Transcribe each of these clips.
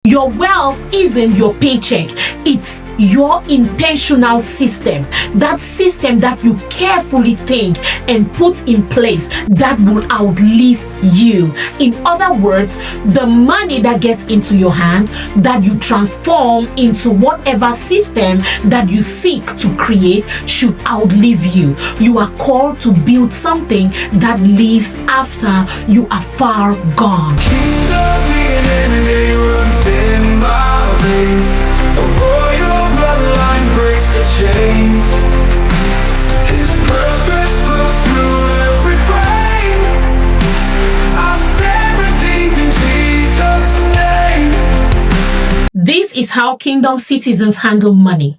Your wealth isn't your paycheck. It's your intentional system. That system that you carefully think and put in place that will outlive you. In other words, the money that gets into your hand that you transform into whatever system that you seek to create should outlive you. You are called to build something that lives after you are far gone. A royal bloodline breaks the chains. His purpose will through every frame. I'll stand redeemed in Jesus' name. This is how kingdom citizens handle money.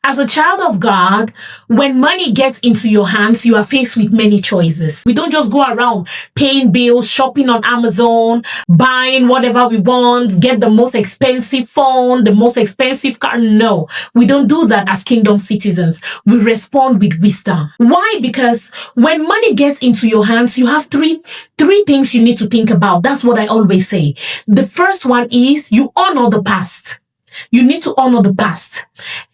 As a child of God, when money gets into your hands, you are faced with many choices. We don't just go around paying bills, shopping on Amazon, buying whatever we want, get the most expensive phone, the most expensive car. No, we don't do that as kingdom citizens. We respond with wisdom. Why? Because when money gets into your hands, you have three things you need to think about. That's what I always say. The first one is you honor the past. You need to honor the past.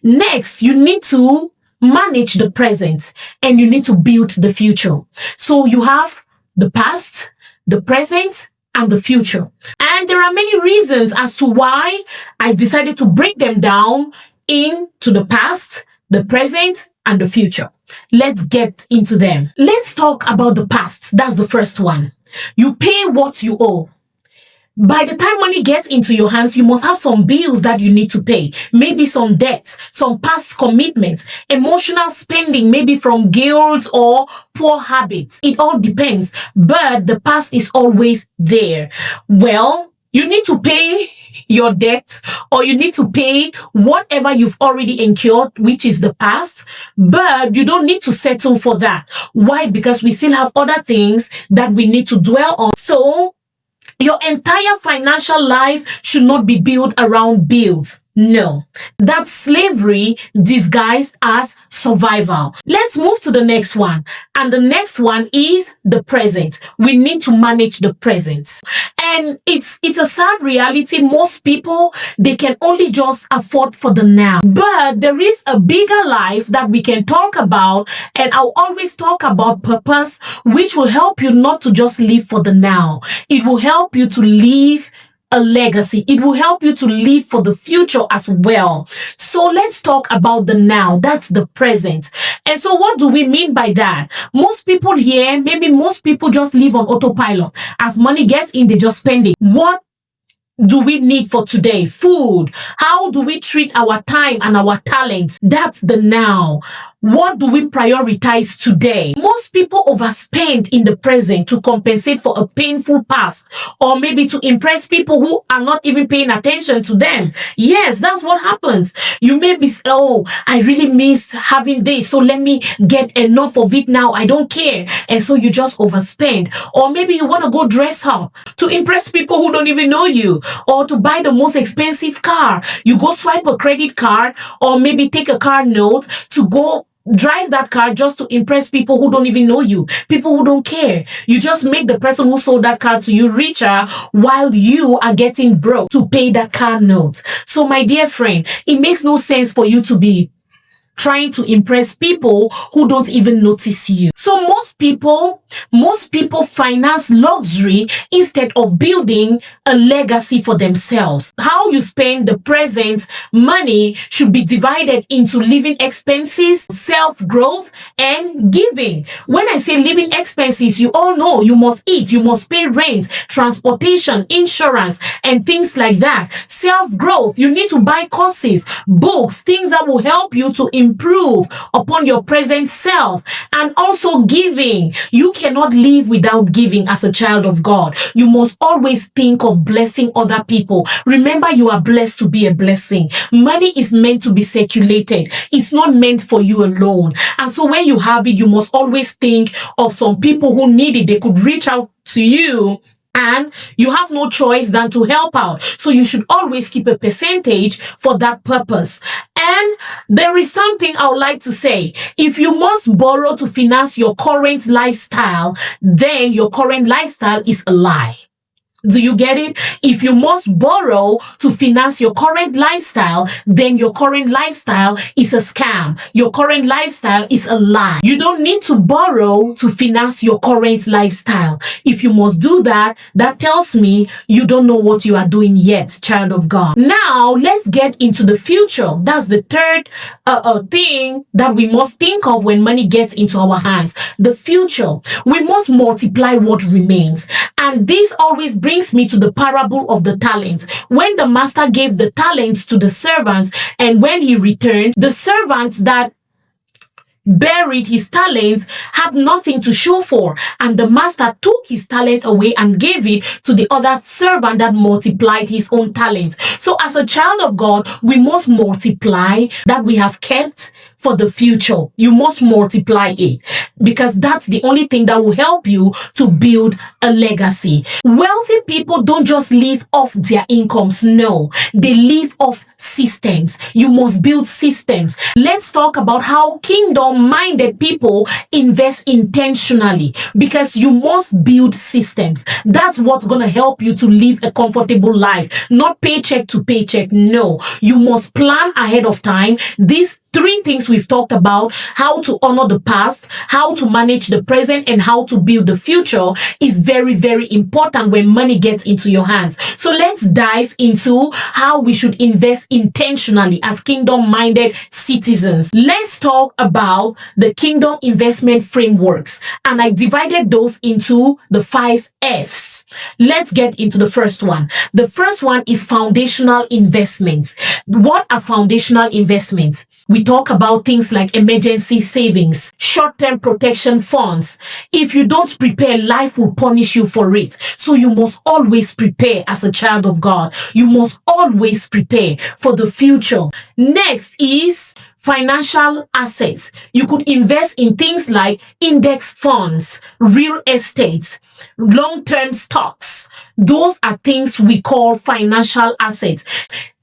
Next, you need to manage the present and you need to build the future. So you have the past, the present, and the future. And there are many reasons as to why I decided to break them down into the past, the present, and the future. Let's get into them. Let's talk about the past. That's the first one. You pay what you owe. By the time money gets into your hands, you must have some bills that you need to pay. Maybe some debts, some past commitments, emotional spending, maybe from guilt or poor habits. It all depends, but the past is always there. Well, you need to pay your debt or you need to pay whatever you've already incurred, which is the past, but you don't need to settle for that. Why? Because we still have other things that we need to dwell on. So, your entire financial life should not be built around bills. No, that's slavery disguised as survival. Let's move to the next one. And the next one is the present. We need to manage the present. And it's a sad reality. Most people, they can only just afford for the now. But there is a bigger life that we can talk about. And I'll always talk about purpose, which will help you not to just live for the now. It will help you to live a legacy. It will help you to live for the future as well. So let's talk about the now. That's the present. And so what do we mean by that? Most people here, maybe most people just live on autopilot. As money gets in, they just spend it. What do we need for today? Food. How do we treat our time and our talents? That's the now. What do we prioritize today? Most people overspend in the present to compensate for a painful past or maybe to impress people who are not even paying attention to them. Yes, that's what happens. You may be, oh, I really miss having this, so let me get enough of it now. I don't care. And so you just overspend. Or maybe you want to go dress up to impress people who don't even know you or to buy the most expensive car. You go swipe a credit card or maybe take a car note to go drive that car just to impress people who don't even know you, people who don't care. You just make the person who sold that car to you richer while you are getting broke to pay that car note. So my dear friend, it makes no sense for you to be trying to impress people who don't even notice you. So most people finance luxury instead of building a legacy for themselves. How you spend the present money should be divided into living expenses, self-growth, and giving. When I say living expenses, you all know you must eat, you must pay rent, transportation, insurance, and things like that. Self-growth, you need to buy courses, books, things that will help you to improve upon your present self. And also giving. You cannot live without giving as a child of God. You must always think of blessing other people. Remember, you are blessed to be a blessing. Money is meant to be circulated. It's not meant for you alone. And so when you have it, you must always think of some people who need it. They could reach out to you and you have no choice than to help out. So you should always keep a percentage for that purpose. And there is something I would like to say. If you must borrow to finance your current lifestyle, then your current lifestyle is a lie. Do you get it? If you must borrow to finance your current lifestyle, then your current lifestyle is a scam. Your current lifestyle is a lie. You don't need to borrow to finance your current lifestyle. If you must do that, that tells me you don't know what you are doing yet, child of God. Now, let's get into the future. That's the third thing that we must think of when money gets into our hands. The future. We must multiply what remains. And this always brings me to the parable of the talents. When the master gave the talents to the servants, and when he returned, the servants that buried his talents had nothing to show for, and the master took his talent away and gave it to the other servant that multiplied his own talents. So as a child of God, we must multiply that we have kept for the future. You must multiply it, because that's the only thing that will help you to build a legacy. Wealthy people don't just live off their incomes. No, they live off systems. You must build systems. Let's talk about how kingdom-minded people invest intentionally, because you must build systems. That's what's going to help you to live a comfortable life, not paycheck to paycheck. No, you must plan ahead of time. These three things we've talked about: how to honor the past, how to manage the present, and how to build the future, is very, very important when money gets into your hands. So let's dive into how we should invest intentionally as kingdom-minded citizens. Let's talk about the kingdom investment frameworks, and I divided those into the 5 F's. Let's get into the first one. The first one is foundational investments. What are foundational investments? We talk about things like emergency savings, short-term protection funds. If you don't prepare, life will punish you for it. So you must always prepare as a child of God. You must always prepare for the future. Next is financial assets. You could invest in things like index funds, real estate, long-term stocks. Those are things we call financial assets.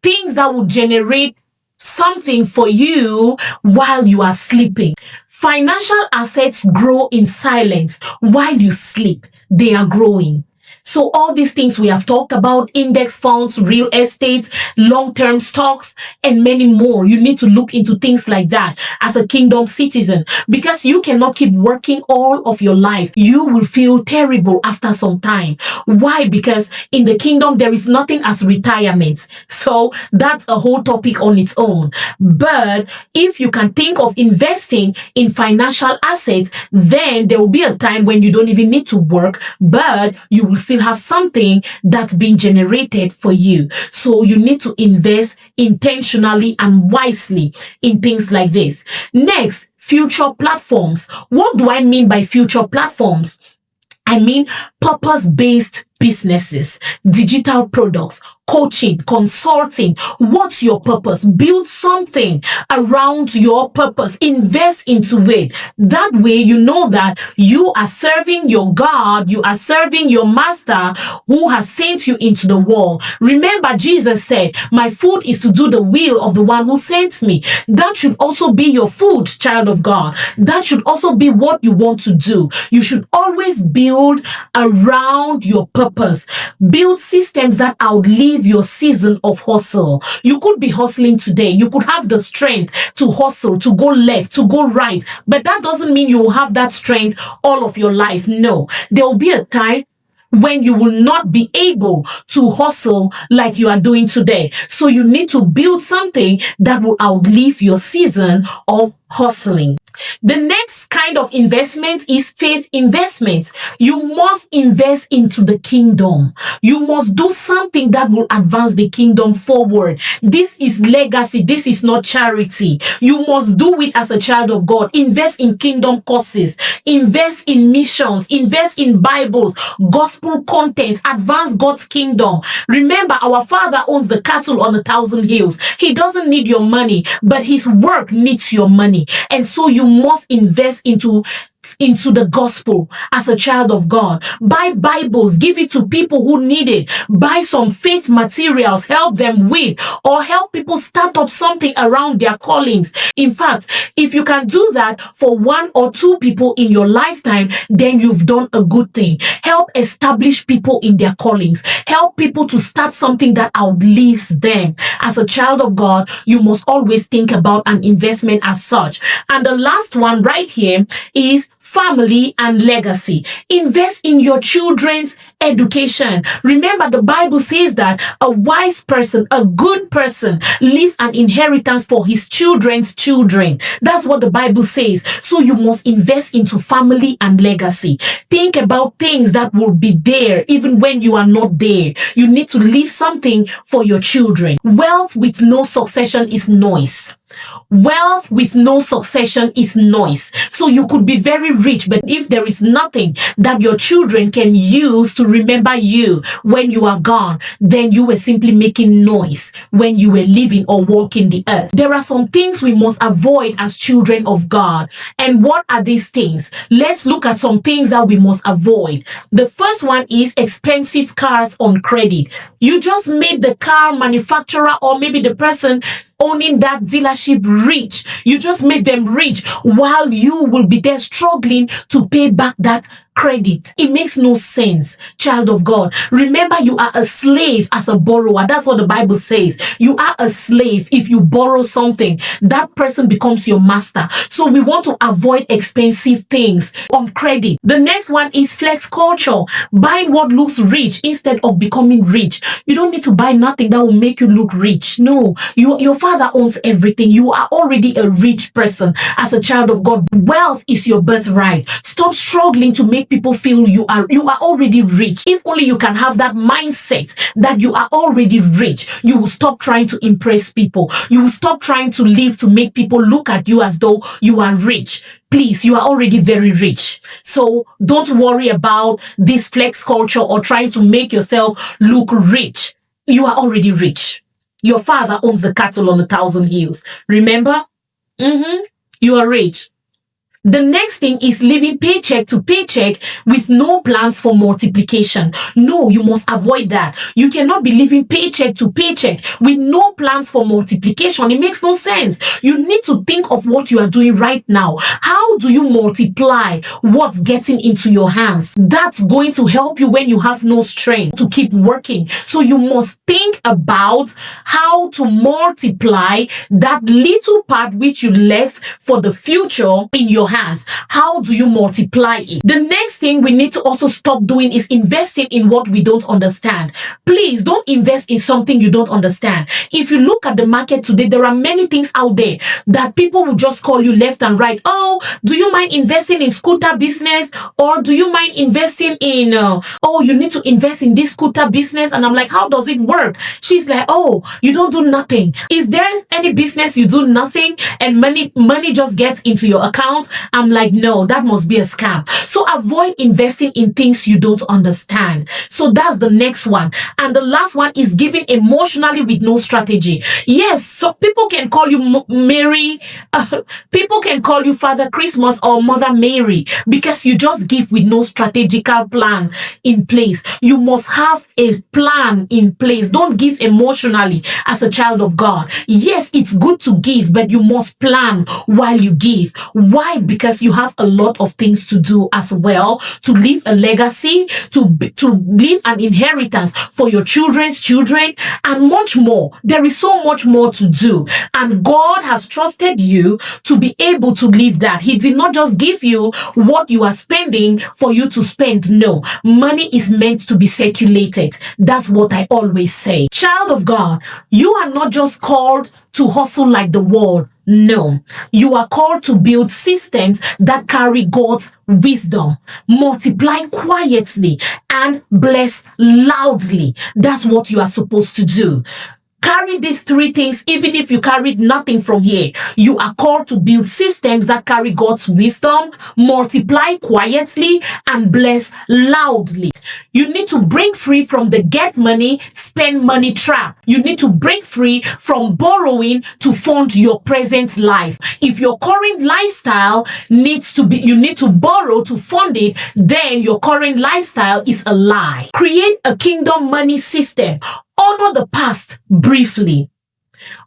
Things that will generate something for you while you are sleeping. Financial assets grow in silence. While you sleep, they are growing. So all these things we have talked about: index funds, real estate, long-term stocks, and many more. You need to look into things like that as a kingdom citizen, because you cannot keep working all of your life. You will feel terrible after some time. Why? Because in the kingdom, there is nothing as retirement. So that's a whole topic on its own. But if you can think of investing in financial assets, then there will be a time when you don't even need to work, but you will still have something that's been generated for you. So you need to invest intentionally and wisely in things like this. Next, future platforms. What do I mean by future platforms? I mean purpose-based businesses, digital products, coaching, consulting. What's your purpose? Build something around your purpose. Invest into it. That way you know that you are serving your God, you are serving your master who has sent you into the world. Remember, Jesus said, "My food is to do the will of the one who sent me." That should also be your food, child of God. That should also be what you want to do. You should always build around your purpose. Build systems that outlive your season of hustle. You could be hustling today. You could have the strength to hustle, to go left, to go right. But that doesn't mean you will have that strength all of your life. No. There will be a time when you will not be able to hustle like you are doing today. So you need to build something that will outlive your season of hustling. The next kind of investment is faith investment. You must invest into the kingdom. You must do something that will advance the kingdom forward. This is legacy. This is not charity. You must do it as a child of God. Invest in kingdom courses. Invest in missions. Invest in Bibles, gospel content. Advance God's kingdom. Remember, our Father owns the cattle on 1,000 hills. He doesn't need your money, but his work needs your money. And so you must invest into give into the gospel as a child of God. Buy Bibles, give it to people who need it. Buy some faith materials, help them with, or help people start up something around their callings. In fact, if you can do that for 1 or 2 people in your lifetime, then you've done a good thing. Help establish people in their callings. Help people to start something that outlives them. As a child of God, you must always think about an investment as such. And the last one right here is family and legacy. Invest in your children's education. Remember, the Bible says that a wise person, a good person, leaves an inheritance for his children's children. That's what the Bible says. So you must invest into family and legacy. Think about things that will be there even when you are not there. You need to leave something for your children. Wealth with no succession is noise. Wealth with no succession is noise. So you could be very rich, but if there is nothing that your children can use to remember you when you are gone, then you were simply making noise when you were living or walking the earth. There are some things we must avoid as children of God. And what are these things? Let's look at some things that we must avoid. The first one is expensive cars on credit. You just made the car manufacturer or maybe the person owning that dealership rich. You just made them rich while you will be there struggling to pay back that credit. It makes no sense, child of God. Remember, you are a slave as a borrower. That's what the Bible says. You are a slave. If you borrow something, that person becomes your master. So we want to avoid expensive things on credit. The next one is flex culture. Buying what looks rich instead of becoming rich. You don't need to buy nothing that will make you look rich. No, your father owns everything. You are already a rich person as a child of God. Wealth is your birthright. Stop struggling to make people feel you are already rich. If only you can have that mindset that you are already rich, you will stop trying to impress people. You will stop trying to live to make people look at you as though you are rich. Please, you are already very rich. So don't worry about this flex culture or trying to make yourself look rich. You are already rich. Your father owns the cattle on 1,000 hills. Remember? You are rich. The next thing is living paycheck to paycheck with no plans for multiplication. No, you must avoid that. You cannot be living paycheck to paycheck with no plans for multiplication. It makes no sense. You need to think of what you are doing right now. How do you multiply what's getting into your hands? That's going to help you when you have no strength to keep working. So you must think about how to multiply that little part which you left for the future in your hands. How do you multiply it? The next thing we need to also stop doing is investing in what we don't understand. Please don't invest in something you don't understand. If you look at the market today, there are many things out there that people will just call you left and right. Oh, do you mind investing in scooter business? Or do you mind investing in, you need to invest in this scooter business? And I'm like, how does it work? She's like, oh, you don't do nothing. Is there any business you do nothing and money just gets into your account? I'm like, no, that must be a scam. So avoid investing in things you don't understand. So that's the next one. And the last one is giving emotionally with no strategy. Yes, so people can call you Mary, people can call you Father Christmas or Mother Mary because you just give with no strategical plan in place. You must have a plan in place. Don't give emotionally as a child of God. Yes, it's good to give, but you must plan while you give. Why? Because you have a lot of things to do as well, to leave a legacy, to leave an inheritance for your children's children, and much more. There is so much more to do. And God has trusted you to be able to leave that. He did not just give you what you are spending for you to spend. No, money is meant to be circulated. That's what I always say. Child of God, you are not just called to hustle like the world. No, you are called to build systems that carry God's wisdom, multiply quietly, and bless loudly. That's what you are supposed to do. Carry these three things even if you carried nothing from here. You are called to build systems that carry God's wisdom, multiply quietly, and bless loudly. You need to break free from the get money, spend money trap. You need to break free from borrowing to fund your present life. If your current lifestyle needs to be, you need to borrow to fund it, then your current lifestyle is a lie. Create a kingdom money system. Honor the past briefly.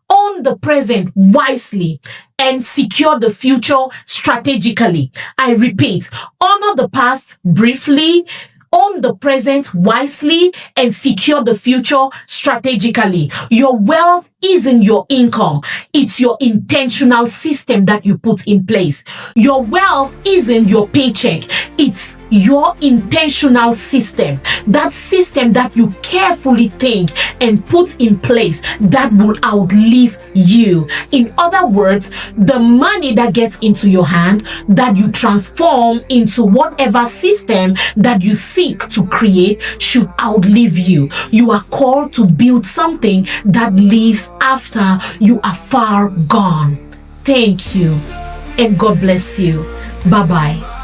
Own the present wisely and secure the future strategically. I repeat, honor the past briefly, own the present wisely, and secure the future strategically. Your wealth isn't your income. It's your intentional system that you put in place. Your wealth isn't your paycheck. It's your intentional system. That system that you carefully think and put in place that will outlive you. In other words, the money that gets into your hand that you transform into whatever system that you seek to create should outlive you. You are called to build something that lives after you are far gone. Thank you, and God bless you. Bye-bye.